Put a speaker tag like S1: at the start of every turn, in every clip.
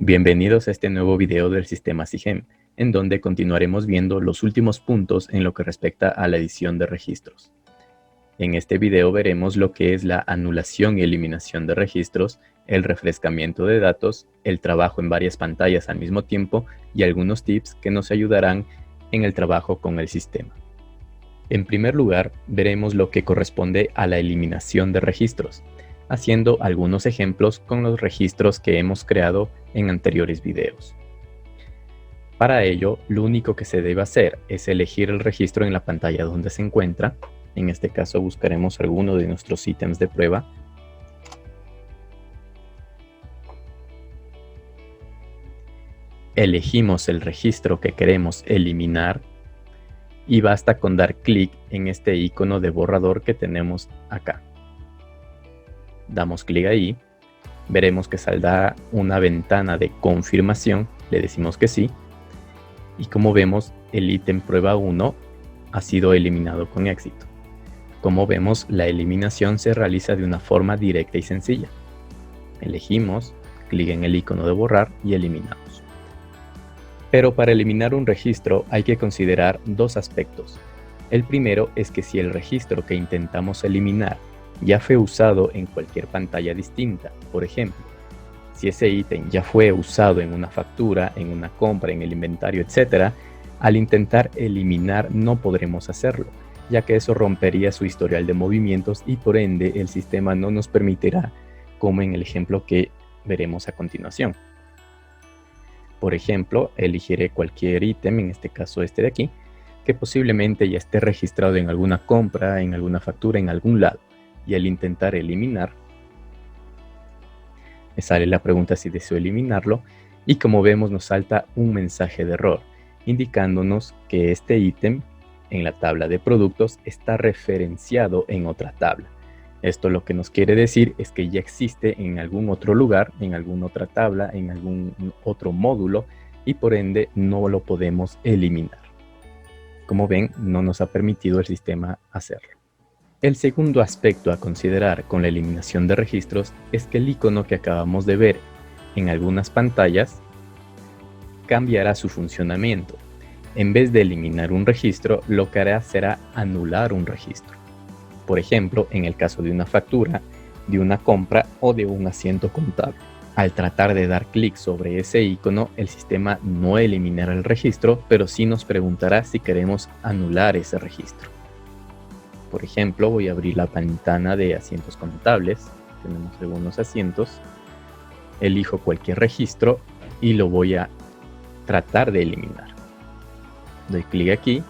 S1: Bienvenidos a este nuevo video del sistema SIGEM, en donde continuaremos viendo los últimos puntos en lo que respecta a la edición de registros. En este video veremos lo que es la anulación y eliminación de registros, el refrescamiento de datos, el trabajo en varias pantallas al mismo tiempo y algunos tips que nos ayudarán en el trabajo con el sistema. En primer lugar, veremos lo que corresponde a la eliminación de registros, haciendo algunos ejemplos con los registros que hemos creado en anteriores videos. Para ello, lo único que se debe hacer es elegir el registro en la pantalla donde se encuentra. En este caso buscaremos alguno de nuestros ítems de prueba. Elegimos el registro que queremos eliminar y basta con dar clic en este icono de borrador que tenemos acá. Damos clic ahí, veremos que saldrá una ventana de confirmación, le decimos que sí, y como vemos el ítem prueba 1 ha sido eliminado con éxito. Como vemos, la eliminación se realiza de una forma directa y sencilla. Elegimos, clic en el icono de borrar y eliminamos. Pero para eliminar un registro hay que considerar dos aspectos. El primero es que si el registro que intentamos eliminar ya fue usado en cualquier pantalla distinta, por ejemplo, si ese ítem ya fue usado en una factura, en una compra, en el inventario, etc., al intentar eliminar no podremos hacerlo, ya que eso rompería su historial de movimientos y por ende el sistema no nos permitirá, como en el ejemplo que veremos a continuación. Por ejemplo, elegiré cualquier ítem, en este caso este de aquí, que posiblemente ya esté registrado en alguna compra, en alguna factura, en algún lado. Y al intentar eliminar, me sale la pregunta si deseo eliminarlo y como vemos nos salta un mensaje de error, indicándonos que este ítem en la tabla de productos está referenciado en otra tabla. Esto lo que nos quiere decir es que ya existe en algún otro lugar, en alguna otra tabla, en algún otro módulo y por ende no lo podemos eliminar. Como ven, no nos ha permitido el sistema hacerlo. El segundo aspecto a considerar con la eliminación de registros es que el icono que acabamos de ver en algunas pantallas cambiará su funcionamiento. En vez de eliminar un registro, lo que hará será anular un registro. Por ejemplo, en el caso de una factura, de una compra o de un asiento contable. Al tratar de dar clic sobre ese icono, el sistema no eliminará el registro, pero sí nos preguntará si queremos anular ese registro. Por ejemplo, voy a abrir la ventana de asientos contables. Tenemos algunos asientos. Elijo cualquier registro y lo voy a tratar de eliminar. Doy clic aquí.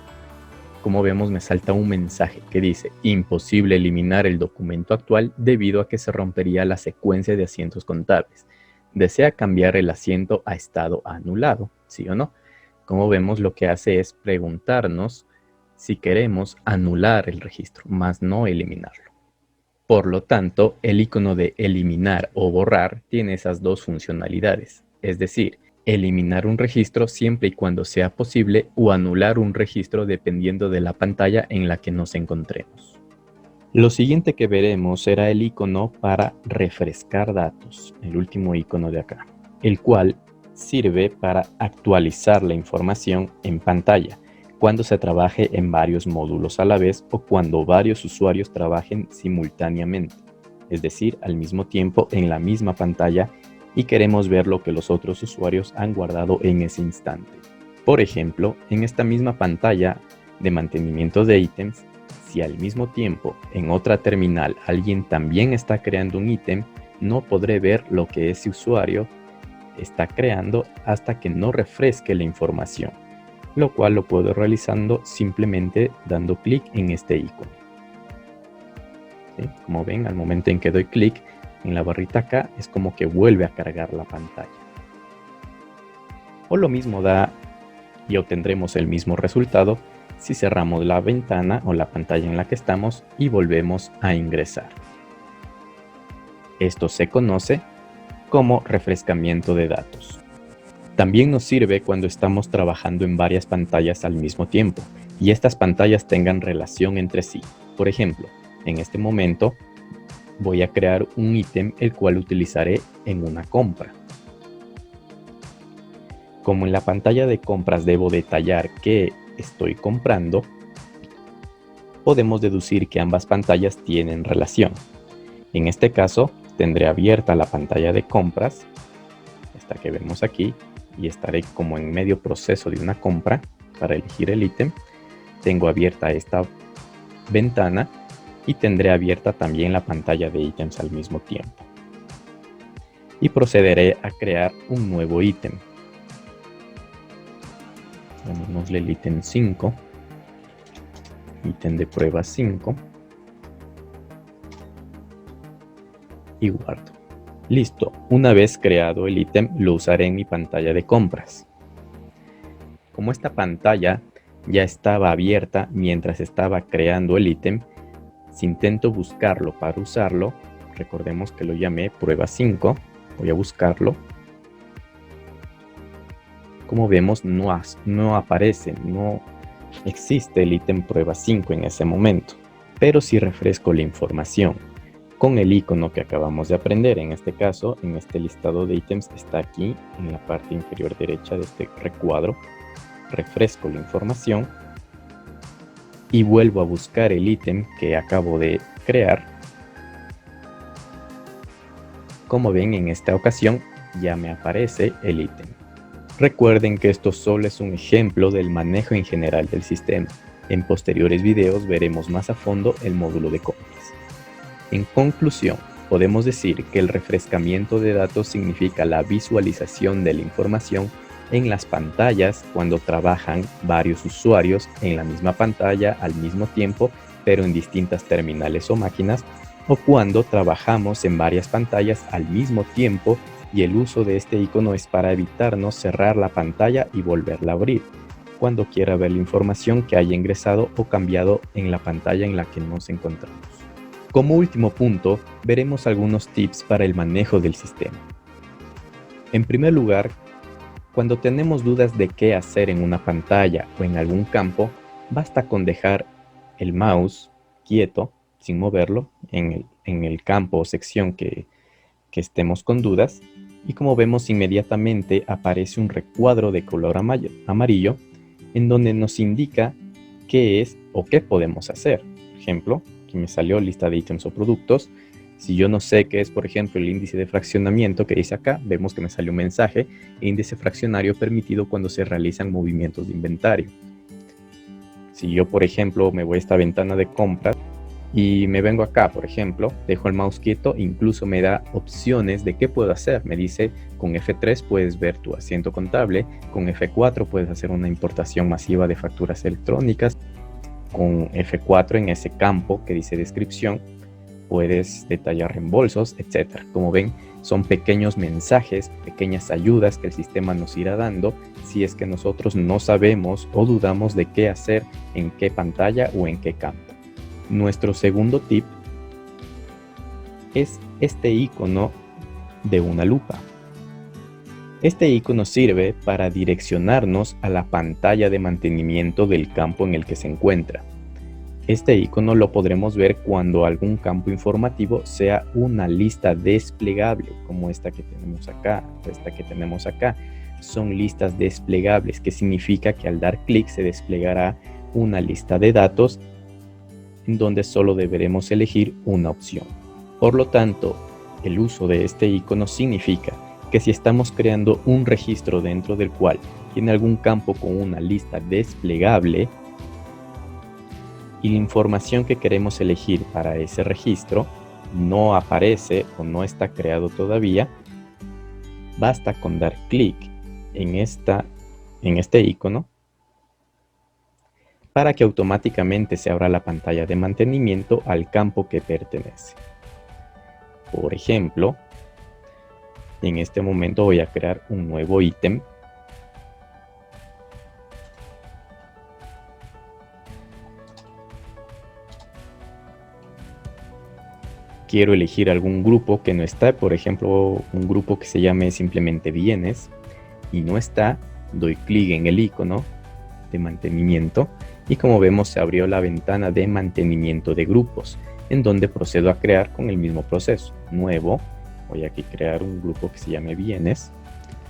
S1: Como vemos me salta un mensaje que dice imposible eliminar el documento actual debido a que se rompería la secuencia de asientos contables. ¿Desea cambiar el asiento a estado anulado? ¿Sí o no? Como vemos lo que hace es preguntarnos si queremos anular el registro, más no eliminarlo. Por lo tanto, el icono de eliminar o borrar tiene esas dos funcionalidades, es decir, eliminar un registro siempre y cuando sea posible o anular un registro dependiendo de la pantalla en la que nos encontremos. Lo siguiente que veremos será el icono para refrescar datos, el último icono de acá, el cual sirve para actualizar la información en pantalla cuando se trabaje en varios módulos a la vez o cuando varios usuarios trabajen simultáneamente, es decir, al mismo tiempo en la misma pantalla y queremos ver lo que los otros usuarios han guardado en ese instante. Por ejemplo, en esta misma pantalla de mantenimiento de ítems, si al mismo tiempo en otra terminal alguien también está creando un ítem, no podré ver lo que ese usuario está creando hasta que no refresque la información, lo cual lo puedo realizando simplemente dando clic en este icono. ¿Sí? Como ven, al momento en que doy clic en la barrita acá, es como que vuelve a cargar la pantalla. O lo mismo da y obtendremos el mismo resultado si cerramos la ventana o la pantalla en la que estamos y volvemos a ingresar. Esto se conoce como refrescamiento de datos. También nos sirve cuando estamos trabajando en varias pantallas al mismo tiempo y estas pantallas tengan relación entre sí. Por ejemplo, en este momento voy a crear un ítem el cual utilizaré en una compra. Como en la pantalla de compras debo detallar qué estoy comprando, podemos deducir que ambas pantallas tienen relación. En este caso, tendré abierta la pantalla de compras, esta que vemos aquí, y estaré como en medio proceso de una compra para elegir el ítem. Tengo abierta esta ventana y tendré abierta también la pantalla de ítems al mismo tiempo. Y procederé a crear un nuevo ítem. Llamémosle el ítem 5, ítem de prueba 5, y guardo. Listo, una vez creado el ítem lo usaré en mi pantalla de compras. Como esta pantalla ya estaba abierta mientras estaba creando el ítem, si intento buscarlo para usarlo, recordemos que lo llamé prueba 5, voy a buscarlo. Como vemos, no aparece, no existe el ítem prueba 5 en ese momento. Pero si refresco la información con el icono que acabamos de aprender, en este caso, en este listado de ítems, está aquí en la parte inferior derecha de este recuadro. Refresco la información y vuelvo a buscar el ítem que acabo de crear. Como ven, en esta ocasión ya me aparece el ítem. Recuerden que esto solo es un ejemplo del manejo en general del sistema. En posteriores videos veremos más a fondo el módulo de compras. En conclusión, podemos decir que el refrescamiento de datos significa la visualización de la información en las pantallas cuando trabajan varios usuarios en la misma pantalla al mismo tiempo, pero en distintas terminales o máquinas, o cuando trabajamos en varias pantallas al mismo tiempo y el uso de este icono es para evitarnos cerrar la pantalla y volverla a abrir cuando quiera ver la información que haya ingresado o cambiado en la pantalla en la que nos encontramos. Como último punto, veremos algunos tips para el manejo del sistema. En primer lugar, cuando tenemos dudas de qué hacer en una pantalla o en algún campo, basta con dejar el mouse quieto, sin moverlo, en el campo o sección que estemos con dudas, y como vemos inmediatamente aparece un recuadro de color amarillo en donde nos indica qué es o qué podemos hacer. Por ejemplo, aquí me salió lista de ítems o productos. Si yo no sé qué es, por ejemplo, el índice de fraccionamiento que dice acá, vemos que me salió un mensaje: índice fraccionario permitido cuando se realizan movimientos de inventario. Si yo, por ejemplo, me voy a esta ventana de compras y me vengo acá, por ejemplo, dejo el mouse quieto, incluso me da opciones de qué puedo hacer. Me dice, con F3 puedes ver tu asiento contable, con F4 puedes hacer una importación masiva de facturas electrónicas, con F4 en ese campo que dice descripción puedes detallar reembolsos, etc. Como ven, son pequeños mensajes, pequeñas ayudas que el sistema nos irá dando si es que nosotros no sabemos o dudamos de qué hacer en qué pantalla o en qué campo. Nuestro segundo tip es este icono de una lupa. Este icono sirve para direccionarnos a la pantalla de mantenimiento del campo en el que se encuentra. Este icono lo podremos ver cuando algún campo informativo sea una lista desplegable, como esta que tenemos acá, Son listas desplegables, que significa que al dar clic se desplegará una lista de datos en donde solo deberemos elegir una opción. Por lo tanto, el uso de este icono significa que si estamos creando un registro dentro del cual tiene algún campo con una lista desplegable y la información que queremos elegir para ese registro no aparece o no está creado todavía, basta con dar clic en este icono para que automáticamente se abra la pantalla de mantenimiento al campo que pertenece. Por ejemplo, en este momento voy a crear un nuevo ítem. Quiero elegir algún grupo que no está, por ejemplo, un grupo que se llame simplemente bienes, y no está, doy clic en el icono de mantenimiento y como vemos se abrió la ventana de mantenimiento de grupos, en donde procedo a crear con el mismo proceso. Nuevo, voy aquí a crear un grupo que se llame bienes,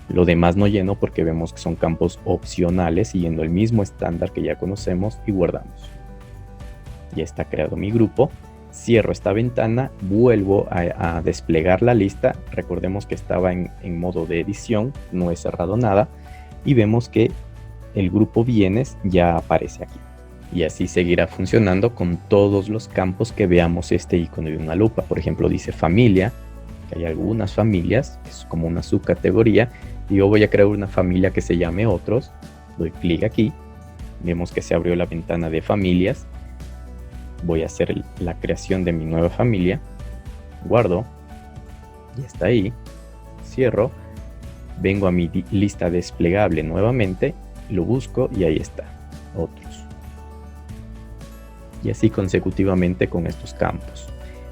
S1: Lo demás no lleno porque vemos que son campos opcionales siguiendo el mismo estándar que ya conocemos y guardamos. Ya está creado mi grupo. Cierro esta ventana, vuelvo a desplegar la lista. Recordemos que estaba en modo de edición, no he cerrado nada. Y vemos que el grupo bienes ya aparece aquí. Y así seguirá funcionando con todos los campos que veamos este icono de una lupa. Por ejemplo, dice familia, que hay algunas familias, que es como una subcategoría. Y yo voy a crear una familia que se llame otros. Doy clic aquí. Vemos que se abrió la ventana de familias. Voy a hacer la creación de mi nueva familia. Guardo. Ya está ahí. Cierro. Vengo a mi lista desplegable nuevamente. Lo busco y ahí está. Otros. Y así consecutivamente con estos campos.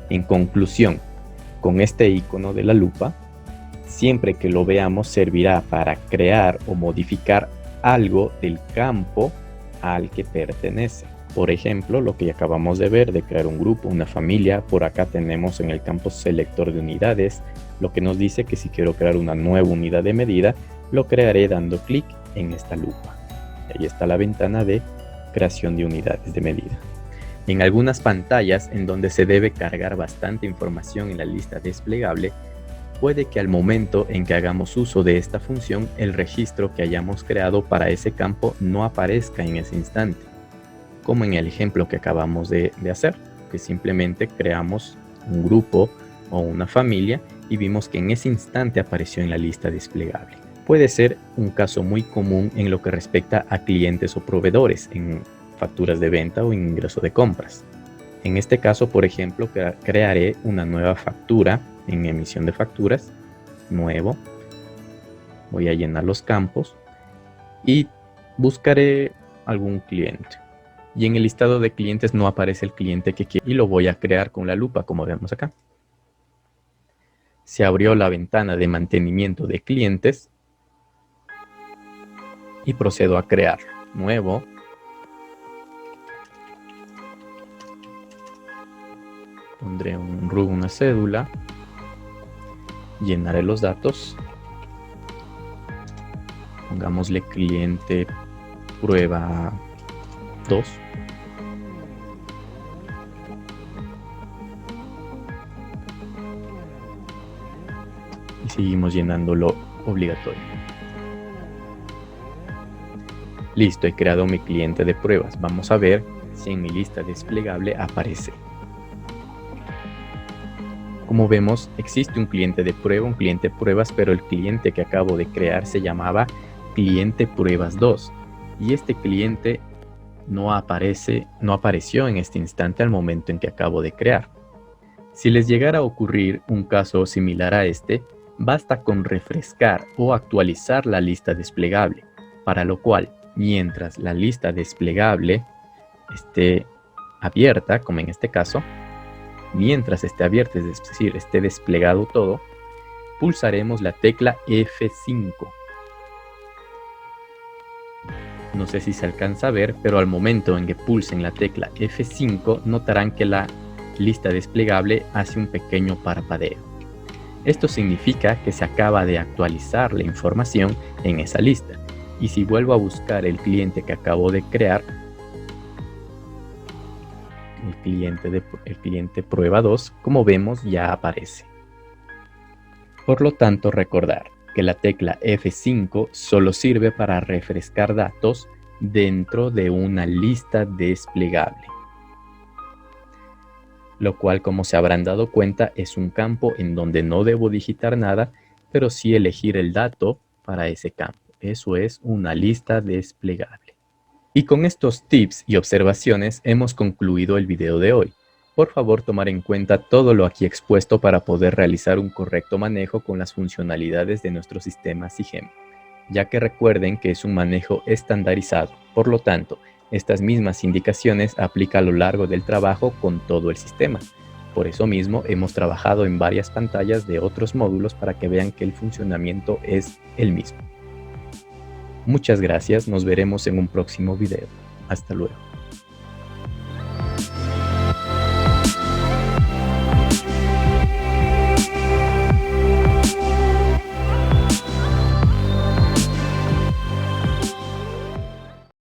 S1: En conclusión, con este icono de la lupa, siempre que lo veamos servirá para crear o modificar algo del campo al que pertenece. Por ejemplo, lo que ya acabamos de ver, de crear un grupo, una familia. Por acá tenemos en el campo selector de unidades, lo que nos dice que si quiero crear una nueva unidad de medida, lo crearé dando clic en esta lupa. Ahí está la ventana de creación de unidades de medida. En algunas pantallas en donde se debe cargar bastante información en la lista desplegable, puede que al momento en que hagamos uso de esta función, el registro que hayamos creado para ese campo no aparezca en ese instante, como en el ejemplo que acabamos de hacer, que simplemente creamos un grupo o una familia y vimos que en ese instante apareció en la lista desplegable. Puede ser un caso muy común en lo que respecta a clientes o proveedores, en facturas de venta o ingreso de compras. En este caso, por ejemplo, crearé una nueva factura en emisión de facturas, nuevo. Voy a llenar los campos y buscaré algún cliente. Y en el listado de clientes no aparece el cliente que quiero y lo voy a crear con la lupa, como vemos acá. Se abrió la ventana de mantenimiento de clientes y procedo a crear nuevo. Pondré un RUB, una cédula. Llenaré los datos. Pongámosle cliente prueba 2. Y seguimos llenando lo obligatorio. Listo, he creado mi cliente de pruebas. Vamos a ver si en mi lista desplegable aparece. Como vemos, existe un cliente de prueba, un cliente de pruebas, pero el cliente que acabo de crear se llamaba cliente pruebas 2. Y este cliente no apareció en este instante al momento en que acabo de crear. Si les llegara a ocurrir un caso similar a este, basta con refrescar o actualizar la lista desplegable, para lo cual, mientras la lista desplegable esté abierta, como en este caso, mientras esté abierta, es decir, esté desplegado todo, pulsaremos la tecla F5. No sé si se alcanza a ver, pero al momento en que pulsen la tecla F5, notarán que la lista desplegable hace un pequeño parpadeo. Esto significa que se acaba de actualizar la información en esa lista. Y si vuelvo a buscar el cliente que acabo de crear, el cliente prueba 2, como vemos, ya aparece. Por lo tanto, recordar que la tecla F5 solo sirve para refrescar datos dentro de una lista desplegable, lo cual, como se habrán dado cuenta, es un campo en donde no debo digitar nada, pero sí elegir el dato para ese campo. Eso es una lista desplegable. Y con estos tips y observaciones hemos concluido el video de hoy. Por favor, tomar en cuenta todo lo aquí expuesto para poder realizar un correcto manejo con las funcionalidades de nuestro sistema SIGEM, ya que recuerden que es un manejo estandarizado. Por lo tanto, estas mismas indicaciones aplican a lo largo del trabajo con todo el sistema. Por eso mismo hemos trabajado en varias pantallas de otros módulos para que vean que el funcionamiento es el mismo. Muchas gracias, nos veremos en un próximo video. Hasta luego.